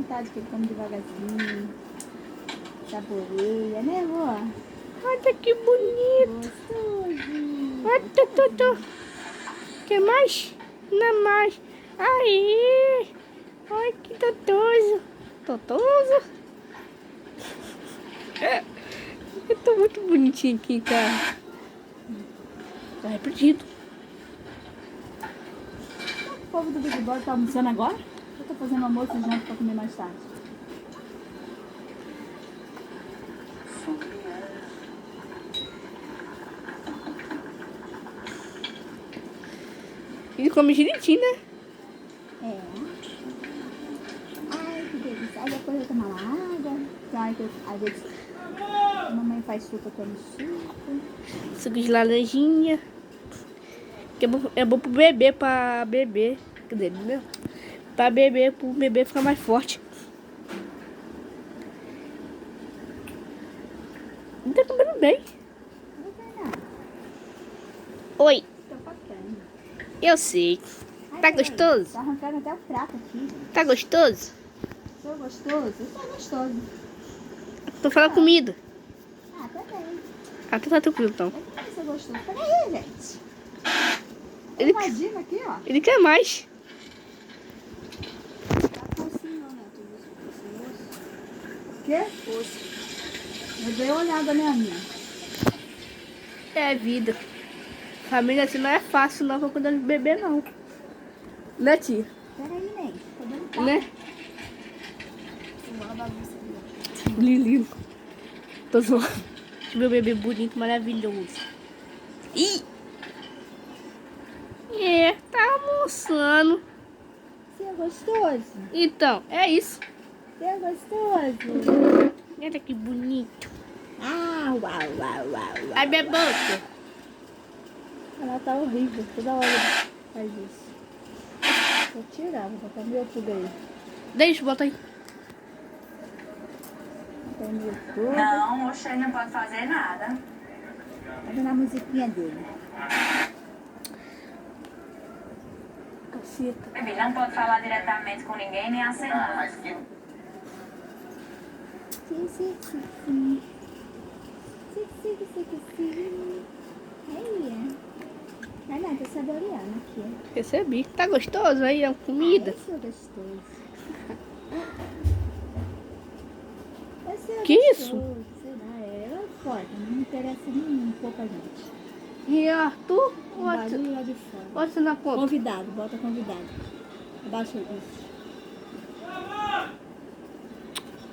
vontade que ele come devagarzinho. Saboreia, né, vó? Olha que bonito. Gostoso. Olha, Totô. Quer mais? Não mais. Aí. Olha que totoso. Totoso. Eu tô muito bonitinho aqui, cara. Tá repetido. O povo do Big Brother tá almoçando agora? Eu tô fazendo almoço e janta pra comer mais tarde. Ele come direitinho, né? É. Ai, que delícia. Aí depois eu tomo uma água. Então, aí, às vezes a mamãe faz suco, eu tomo suco. Suco de laranjinha. Que é bom pro bebê, pra beber. Quer dizer, né? Pra beber, pro bebê ficar mais forte. Não tá comendo bem. Não tem nada. Oi, Tô bacana. eu sei. Ai, Tá peraí. gostoso? Tá arrancando até o prato aqui. Tá gostoso? Sou gostoso? Eu sou gostoso. Tô falando comida. Ah, também. Ah, tá tranquilo então. Eu também sou gostoso. Peraí, gente. Ele- Invadindo aqui, ó. Ele quer mais. Tá focinho, né? Tu viu esse osso? O quê? Osso. Eu dei uma olhada, né, minha? É vida. Família assim não é fácil não pra cuidar de bebê não. Né, tia? Peraí, Ney. Tô dando tapa. Né? Uma bagunça ali. Lili. Tô zoando. Meu bebê bonito, maravilhoso. Ih! É, tá almoçando. Você é gostoso? Então, é isso. Você é gostoso? Olha que bonito. Ah, uau, uau, uau, Ai, uau. minha boca. Ela tá horrível. Toda hora faz isso. Vou tirar, vou botar no YouTube aí. Deixa, bota aí. Botar no YouTube. Não, o Xande não pode fazer nada. Tá vendo a musiquinha dele. Caceta. Ele não pode falar diretamente com ninguém nem acenar. Sim, sim, sim, sim. Sim, sim, sim, sim, sim. Aí, ai, não, tô saboreando aqui. Recebi. Tá gostoso aí a comida? Eu sou gostoso. Eu sou Que gostoso, isso? sei lá, ela é forte, não me interessa nem um pouco a gente. E Arthur? Um barulho lá de fora. Você na conta. Convidado, bota convidado. Abaixa isso.